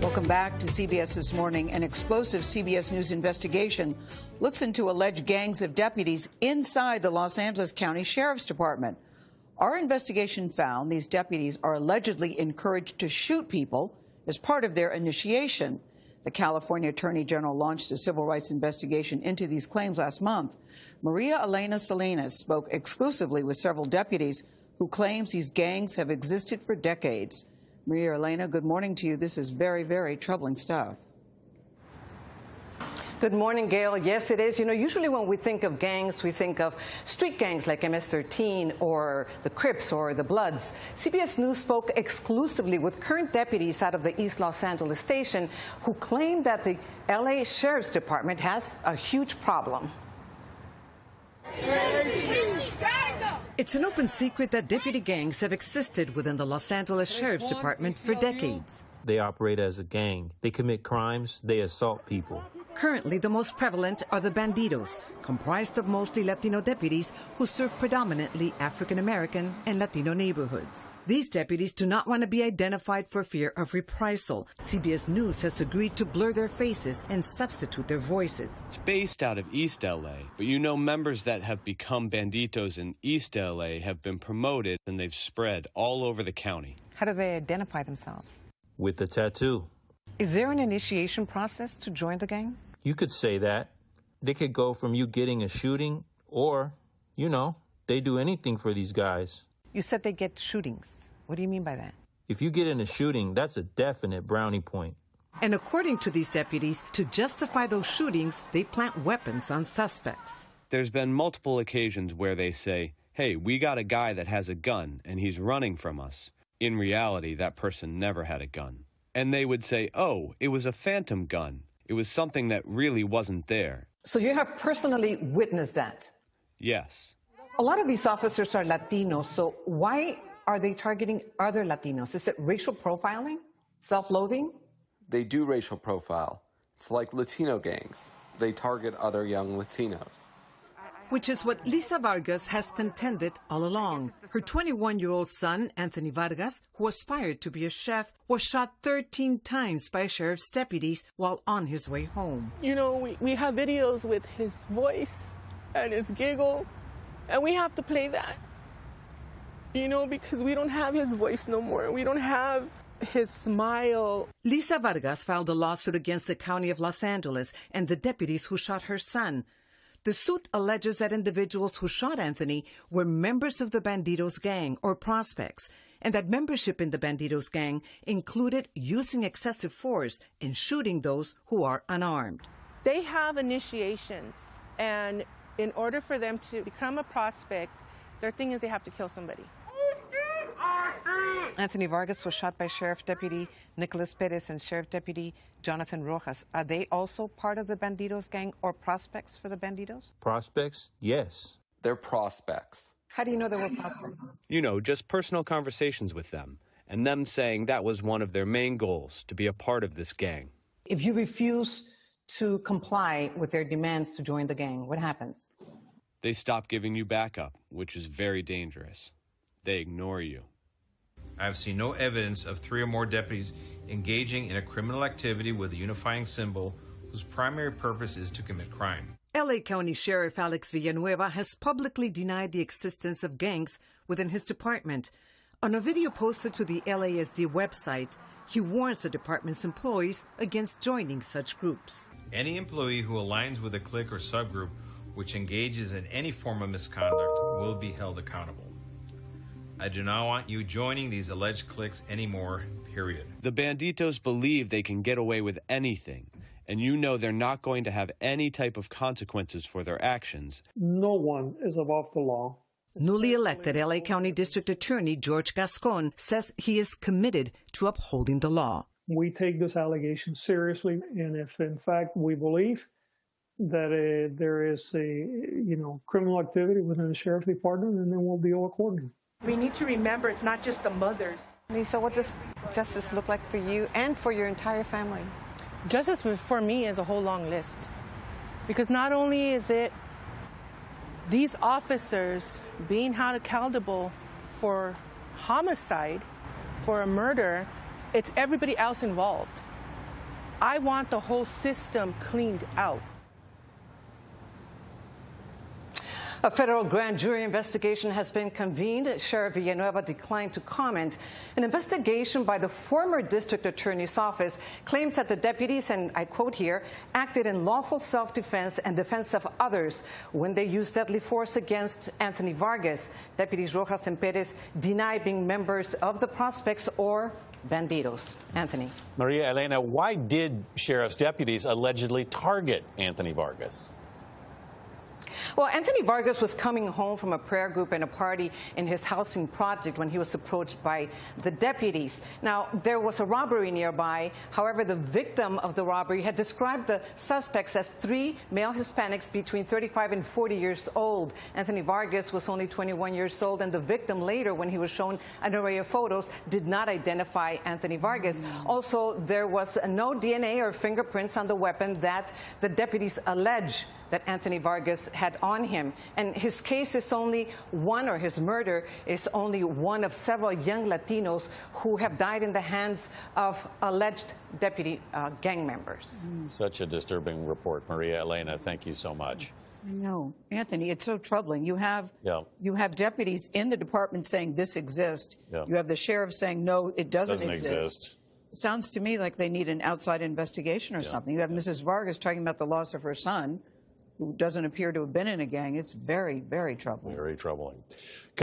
Welcome back to CBS This Morning. An explosive CBS News investigation looks into alleged gangs of deputies inside the Los Angeles County Sheriff's Department. Our investigation found these deputies are allegedly encouraged to shoot people as part of their initiation. The California Attorney General launched a civil rights investigation into these claims last month. Maria Elena Salinas spoke exclusively with several deputies who claims these gangs have existed for decades. Maria Elena, good morning to you. This is very, very troubling stuff. Good morning, Gail. Yes, it is. You know, usually when we think of gangs, we think of street gangs like MS-13 or the Crips or the Bloods. CBS News spoke exclusively with current deputies out of the East Los Angeles station who claim that the LA Sheriff's Department has a huge problem. It's an open secret that deputy gangs have existed within the Los Angeles Sheriff's Department for decades. They operate as a gang. They commit crimes. They assault people. Currently, the most prevalent are the bandidos, comprised of mostly Latino deputies who serve predominantly African-American and Latino neighborhoods. These deputies do not want to be identified for fear of reprisal. CBS News has agreed to blur their faces and substitute their voices. It's based out of East LA, but you know members that have become banditos in East LA have been promoted and they've spread all over the county. How do they identify themselves? With a tattoo. Is there an initiation process to join the gang? You could say that. They could go from you getting a shooting or, you know, they do anything for these guys. You said they get shootings. What do you mean by that? If you get in a shooting, that's a definite brownie point. And according to these deputies, to justify those shootings, they plant weapons on suspects. There's been multiple occasions where they say, hey, we got a guy that has a gun and he's running from us. In reality, that person never had a gun. And they would say, oh, it was a phantom gun. It was something that really wasn't there. So you have personally witnessed that? Yes. A lot of these officers are Latinos, so why are they targeting other Latinos? Is it racial profiling? Self-loathing? They do racial profile. It's like Latino gangs. They target other young Latinos. Which is what Lisa Vargas has contended all along. Her 21-year-old son, Anthony Vargas, who aspired to be a chef, was shot 13 times by sheriff's deputies while on his way home. You know, we have videos with his voice and his giggle, and we have to play that. You know, because we don't have his voice no more. We don't have his smile. Lisa Vargas filed a lawsuit against the County of Los Angeles and the deputies who shot her son. The suit alleges that individuals who shot Anthony were members of the Bandidos gang or prospects, and that membership in the Bandidos gang included using excessive force and shooting those who are unarmed. They have initiations, and in order for them to become a prospect, their thing is they have to kill somebody. Anthony Vargas was shot by Sheriff Deputy Nicholas Perez and Sheriff Deputy Jonathan Rojas. Are they also part of the Bandidos gang or prospects for the Bandidos? Prospects? Yes. They're prospects. How do you know they were prospects? You know, just personal conversations with them, and them saying that was one of their main goals, to be a part of this gang. If you refuse to comply with their demands to join the gang, what happens? They stop giving you backup, which is very dangerous. They ignore you. I have seen no evidence of 3 or more deputies engaging in a criminal activity with a unifying symbol whose primary purpose is to commit crime. LA County Sheriff Alex Villanueva has publicly denied the existence of gangs within his department. On a video posted to the LASD website, he warns the department's employees against joining such groups. Any employee who aligns with a clique or subgroup which engages in any form of misconduct will be held accountable. I do not want you joining these alleged cliques anymore, period. The Banditos believe they can get away with anything, and you know they're not going to have any type of consequences for their actions. No one is above the law. Newly elected LA County District Attorney George Gascon says he is committed to upholding the law. We take this allegation seriously, and if in fact we believe that there is criminal activity within the sheriff's department, and then we'll deal accordingly. We need to remember it's not just the mothers. Lisa, what does justice look like for you and for your entire family? Justice for me is a whole long list. Because not only is it these officers being held accountable for homicide, for a murder, it's everybody else involved. I want the whole system cleaned out. A federal grand jury investigation has been convened. Sheriff Villanueva declined to comment. An investigation by the former district attorney's office claims that the deputies, and I quote here, acted in lawful self-defense and defense of others when they used deadly force against Anthony Vargas. Deputies Rojas and Perez deny being members of the Prospects or Bandidos. Anthony. Maria Elena, why did sheriff's deputies allegedly target Anthony Vargas? Well, Anthony Vargas was coming home from a prayer group and a party in his housing project when he was approached by the deputies. Now, there was a robbery nearby. However, the victim of the robbery had described the suspects as 3 male Hispanics between 35 and 40 years old. Anthony Vargas was only 21 years old, and the victim later, when he was shown an array of photos, did not identify Anthony Vargas. Also, there was no DNA or fingerprints on the weapon that the deputies allege that Anthony Vargas had on him. And his case is only one, or his murder is only one of several young Latinos who have died in the hands of alleged deputy gang members. Such a disturbing report, Maria Elena. Thank you so much. I know. Anthony, it's so troubling. You have deputies in the department saying this exists. Yeah. You have the sheriff saying, no, it doesn't exist. Sounds to me like they need an outside investigation or something. You have Mrs. Vargas talking about the loss of her son, who doesn't appear to have been in a gang. It's very, very troubling. Very troubling.